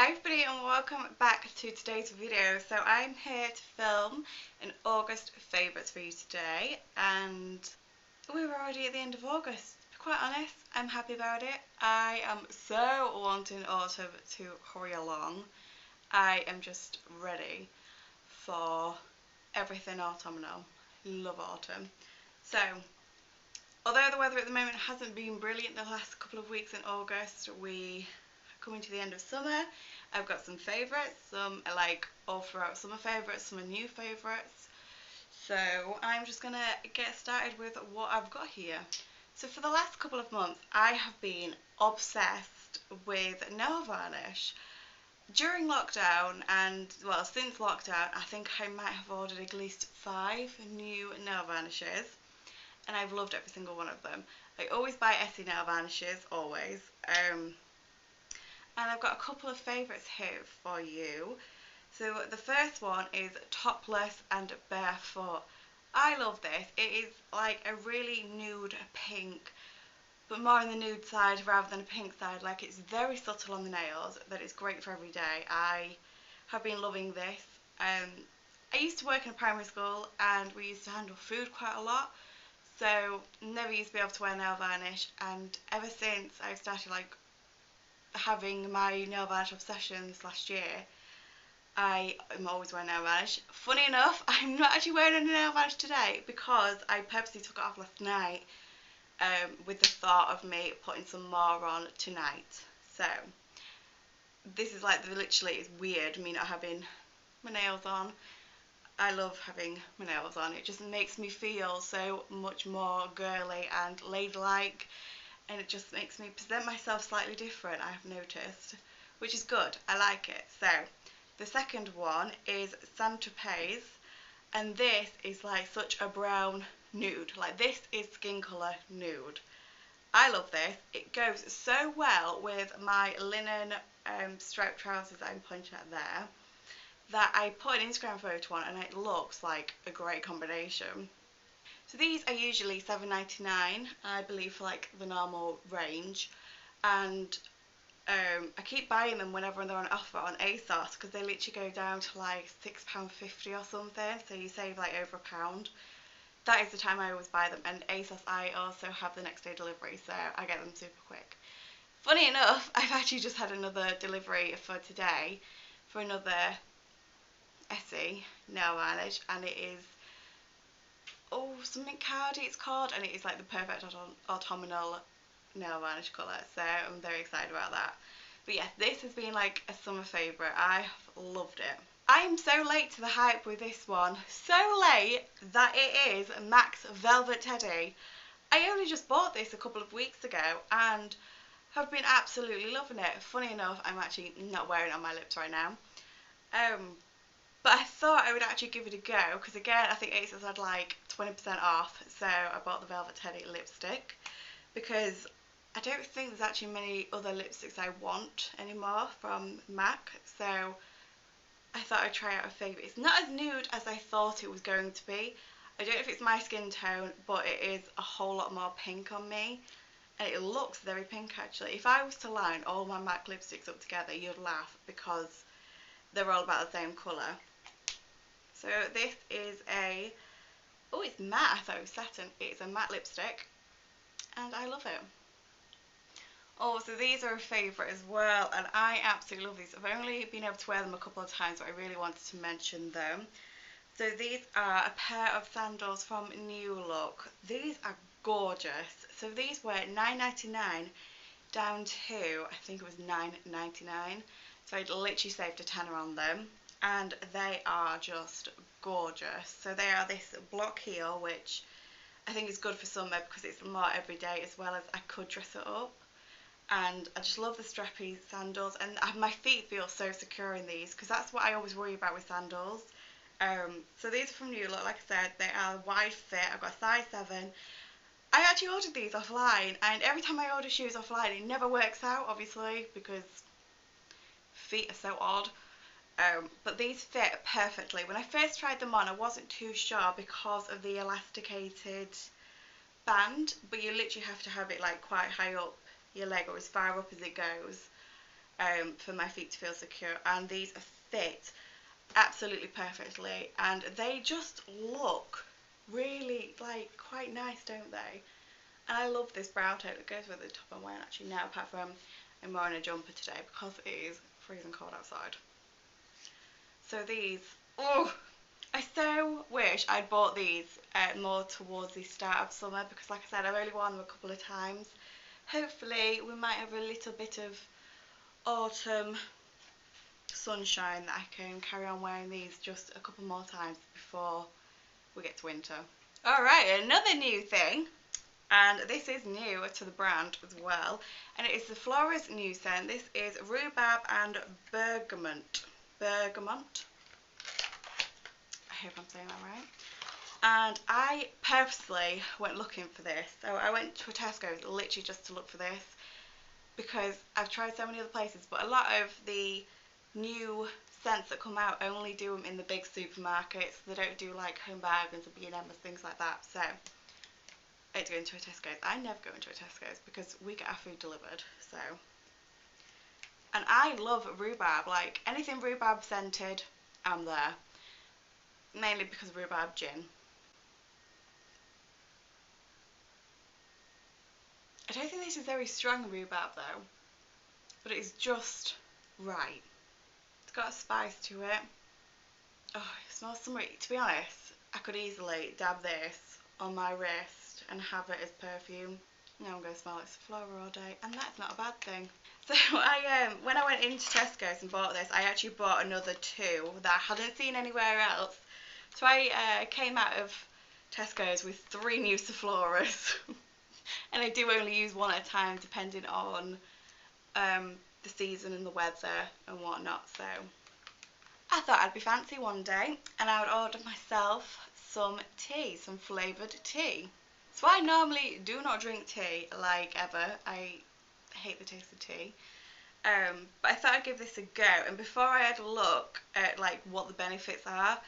Hi everybody and welcome back to today's video. So I'm here to film an August favourites for you today, and we're already at the end of August. To be quite honest, I'm happy about it. I am so wanting autumn to hurry along. I am just ready for everything autumnal. Love autumn. So although the weather at the moment hasn't been brilliant the last couple of weeks in August, we coming to the end of summer. I've got some favourites, some are like all throughout summer favourites, some are new favourites. So I'm just going to get started with what I've got here. So for the last couple of months I have been obsessed with nail varnish. During lockdown and, well, since lockdown, I think I might have ordered at least 5 new nail varnishes, and I've loved every single one of them. I always buy Essie Nail Polishes, always. And I've got a couple of favourites here for you. So the first one is Topless and Barefoot. I love this. It is like a really nude pink, but more on the nude side rather than a pink side. Like, it's very subtle on the nails, but it's great for every day. I have been loving this. I used to work in a primary school and we used to handle food quite a lot, so never used to be able to wear nail varnish, and ever since I've started like having my nail varnish obsession this last year, I am always wearing nail varnish. Funny enough, I'm not actually wearing any nail varnish today because I purposely took it off last night with the thought of me putting some more on tonight. So this is like, literally, it's weird me not having my nails on. I love having my nails on. It just makes me feel so much more girly and ladylike, and it just makes me present myself slightly different, I have noticed, which is good. I like it. So the second one is Topez, and this is like such a brown nude. Like, this is skin colour nude. I love this. It goes so well with my linen striped trousers that I'm pointing at there, that I put an Instagram photo on and it looks like a great combination. So these are usually £7.99, I believe, for like the normal range, and I keep buying them whenever they're on offer on ASOS because they literally go down to like £6.50 or something, so you save like over £1. That is the time I always buy them, and ASOS I also have the next day delivery, so I get them super quick. Funny enough, I've actually just had another delivery for today for another Essie Nail Polish, and it is, oh, something Cardi it's called, and it is like the perfect autumnal nail varnish colour, so I'm very excited about that. But yes, this has been like a summer favourite. I have loved it. I am so late to the hype with this one, so late that it is MAC's Velvet Teddy. I only just bought this a couple of weeks ago and have been absolutely loving it. Funny enough, I'm actually not wearing it on my lips right now. But I thought I would actually give it a go because, again, I think ASOS had like 20% off, so I bought the Velvet Teddy lipstick because I don't think there's actually many other lipsticks I want anymore from MAC, so I thought I'd try out a favourite. It's not as nude as I thought it was going to be. I don't know if it's my skin tone, but it is a whole lot more pink on me, and it looks very pink actually. If I was to line all my MAC lipsticks up together, you'd laugh because they're all about the same colour. So this is a, oh, it's matte. I thought it was satin. It's a matte lipstick and I love it. Oh, so these are a favourite as well, and I absolutely love these. I've only been able to wear them a couple of times, but I really wanted to mention them. So these are a pair of sandals from New Look. These are gorgeous. So these were £9.99 down to, I think it was £9.99. So I'd literally saved a tenner on them, and they are just gorgeous. So they are this block heel, which I think is good for summer because it's more everyday, as well as I could dress it up. And I just love the strappy sandals, and my feet feel so secure in these because that's what I always worry about with sandals. So these are from New Look. Like I said, they are wide fit. I've got a size 7. I actually ordered these offline, and every time I order shoes offline it never works out, obviously, because feet are so odd. But these fit perfectly. When I first tried them on, I wasn't too sure because of the elasticated band, but you literally have to have it like quite high up your leg, or as far up as it goes. for my feet to feel secure, and these fit absolutely perfectly, and they just look really like quite nice, don't they? And I love this brown tone that goes with the top I'm wearing actually now, apart from I'm wearing a jumper today because it is freezing cold outside. So these, oh, I so wish I'd bought these more towards the start of summer, because like I said, I've only worn them a couple of times. Hopefully we might have a little bit of autumn sunshine that I can carry on wearing these just a couple more times before we get to winter. Alright, another new thing, and this is new to the brand as well, and it is the ZOFLORA's new scent. This is rhubarb and bergamot. Bergamot. I hope I'm saying that right. And I purposely went looking for this. So I went to a Tesco literally just to look for this, because I've tried so many other places, but a lot of the new scents that come out only do them in the big supermarkets. They don't do like Home Bargains or B&M and things like that. So I had to go into a Tesco's. I never go into a Tesco's because we get our food delivered. So, and I love rhubarb. Like anything rhubarb scented, I'm there. Mainly because of rhubarb gin. I don't think this is very strong rhubarb though, but it is just right. It's got a spice to it. Oh, it smells summery. To be honest, I could easily dab this on my wrist and have it as perfume. Now I'm going to smell like ZOFLORA all day, and that's not a bad thing. So when I went into Tesco's and bought this, I actually bought another two that I hadn't seen anywhere else. So I came out of Tesco's with 3 new ZOFLORAs. And I do only use one at a time depending on the season and the weather and whatnot. So I thought I'd be fancy one day and I would order myself some tea, some flavoured tea. So I normally do not drink tea like ever. I hate the taste of tea. But I thought I'd give this a go, and before I had a look at like what the benefits are,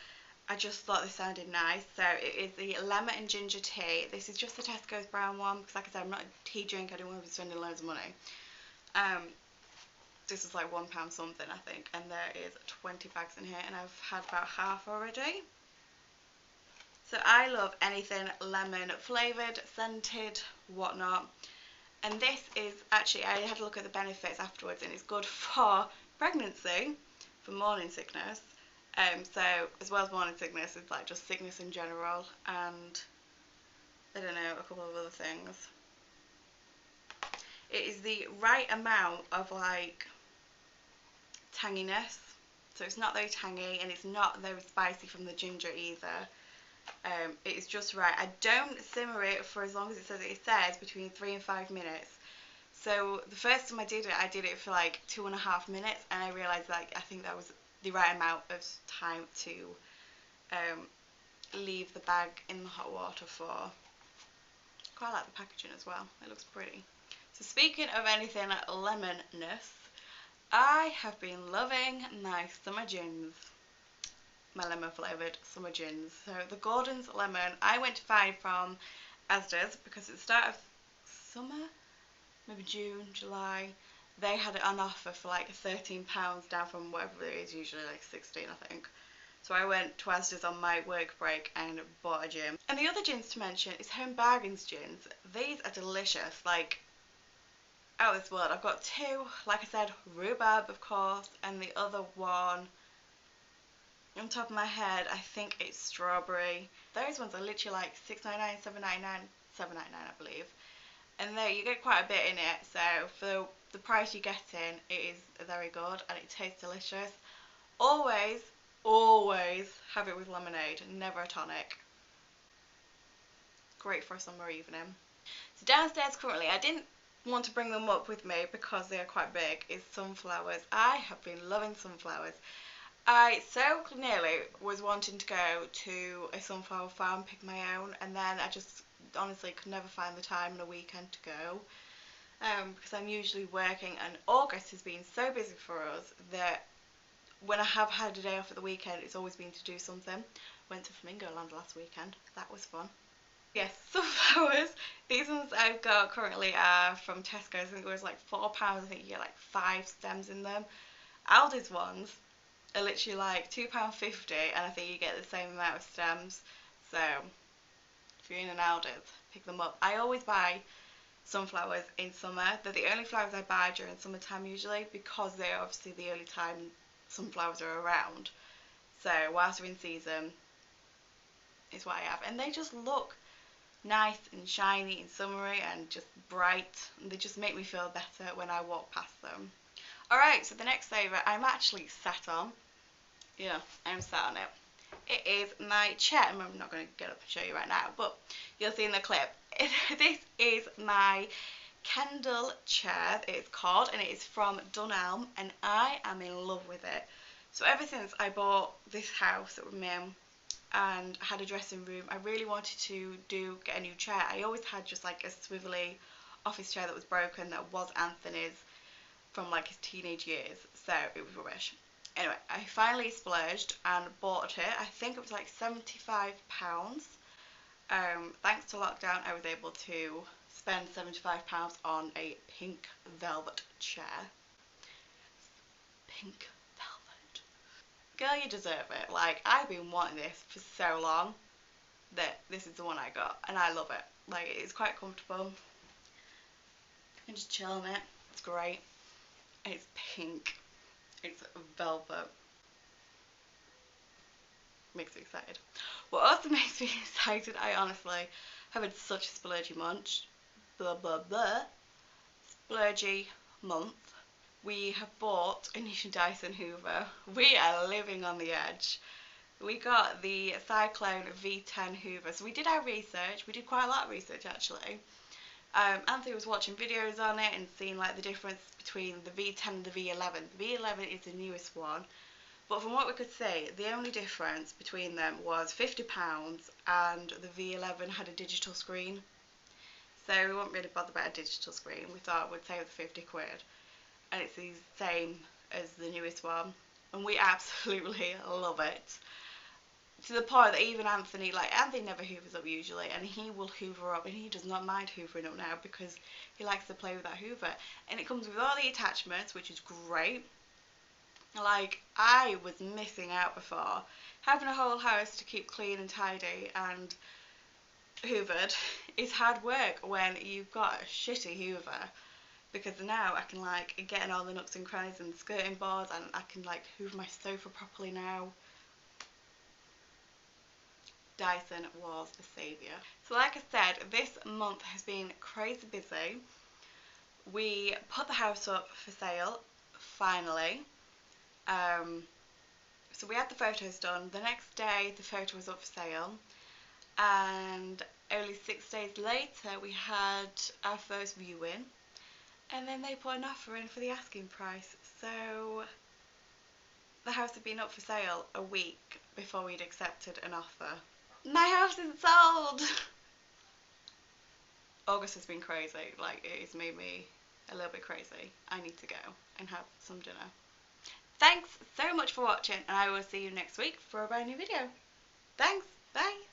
I just thought this sounded nice. So it is the lemon and ginger tea. This is just the Tesco's brown one because like I said, I'm not a tea drinker. I don't want to be spending loads of money. This is like £1 something I think, and there is 20 bags in here and I've had about half already. So I love anything lemon flavoured, scented, whatnot. And this is actually, I had a look at the benefits afterwards, and it's good for pregnancy, for morning sickness. So as well as morning sickness, it's like just sickness in general, and I don't know, a couple of other things. It is the right amount of like tanginess, so it's not very tangy and it's not very spicy from the ginger either. It is just right. I don't simmer it for as long as it says between 3 and 5 minutes. So the first time I did it for like 2.5 minutes, and I realised like I think that was the right amount of time to leave the bag in the hot water for. Quite like the packaging as well. It looks pretty. So speaking of anything lemonness, I have been loving my summer gins. My lemon flavoured summer gins. So the Gordon's Lemon, I went to find from Asda's because at the start of summer, maybe June, July, they had it on offer for like £13 down from whatever it is, usually like 16 I think. So I went to Asda's on my work break and bought a gin. And the other gins to mention is Home Bargains gins. These are delicious, like out of this world. I've got 2, like I said, rhubarb of course, and the other one, on top of my head, I think it's strawberry. Those ones are literally like $6.99, $7.99, $7.99 I believe. And there you get quite a bit in it, so for the price you're getting, it is very good and it tastes delicious. Always, always have it with lemonade, never a tonic. Great for a summer evening. So downstairs currently, I didn't want to bring them up with me because they are quite big, is sunflowers. I have been loving sunflowers. I so nearly was wanting to go to a sunflower farm, pick my own, and then I just honestly could never find the time in a weekend to go because I'm usually working, and August has been so busy for us that when I have had a day off at the weekend, it's always been to do something. Went to Flamingo Land last weekend. That was fun. Yes, sunflowers. These ones I've got currently are from Tesco. I think it was like £4. I think you get like 5 stems in them. Aldi's ones are literally like £2.50, and I think you get the same amount of stems. So if you're in an Aldi's, pick them up. I always buy sunflowers in summer. They're the only flowers I buy during summertime usually, because they're obviously the only time sunflowers are around. So whilst they're in season, is what I have. And they just look nice and shiny and summery and just bright. And they just make me feel better when I walk past them. Alright, so the next favourite I'm actually sat on. Yeah, I'm sat on it. It is my chair. I'm not going to get up and show you right now, but you'll see in the clip. This is my Kendall chair, it's called, and it is from Dunelm, and I am in love with it. So ever since I bought this house that we're in and had a dressing room, I really wanted to get a new chair. I always had just like a swivelly office chair that was broken, that was Anthony's from like his teenage years, so it was rubbish. Anyway, I finally splurged and bought it. I think it was like £75. Thanks to lockdown, I was able to spend £75 on a pink velvet chair. Pink velvet. Girl, you deserve it. Like, I've been wanting this for so long that this is the one I got, and I love it. Like, it's quite comfortable. You can just chill on it. It's great. And it's pink. It's velvet. Makes me excited. What also makes me excited, I honestly have had such a splurgy month. Splurgy month. We have bought a new Dyson Hoover. We are living on the edge. We got the Cyclone V10 Hoover. So we did our research. We did quite a lot of research actually. Anthony was watching videos on it and seeing like the difference between the V10 and the V11. The V11 is the newest one, but from what we could see, the only difference between them was £50, and the V11 had a digital screen. So we weren't really bothered about a digital screen. We thought we'd save the 50 quid, and it's the same as the newest one, and we absolutely love it. To the point that even Anthony never hoovers up usually, and he will hoover up, and he does not mind hoovering up now because he likes to play with that hoover. And it comes with all the attachments, which is great. Like, I was missing out before. Having a whole house to keep clean and tidy and hoovered is hard work when you've got a shitty hoover, because now I can like get in all the nooks and crannies and skirting boards, and I can like hoover my sofa properly now. Dyson was a saviour. So like I said, this month has been crazy busy. We put the house up for sale, finally. So we had the photos done. The next day the photo was up for sale, and only 6 days later we had our first viewing, and then they put an offer in for the asking price. So the house had been up for sale a week before we'd accepted an offer. My house is sold! August has been crazy. Like, it has made me a little bit crazy. I need to go and have some dinner. Thanks so much for watching, and I will see you next week for a brand new video. Thanks, bye!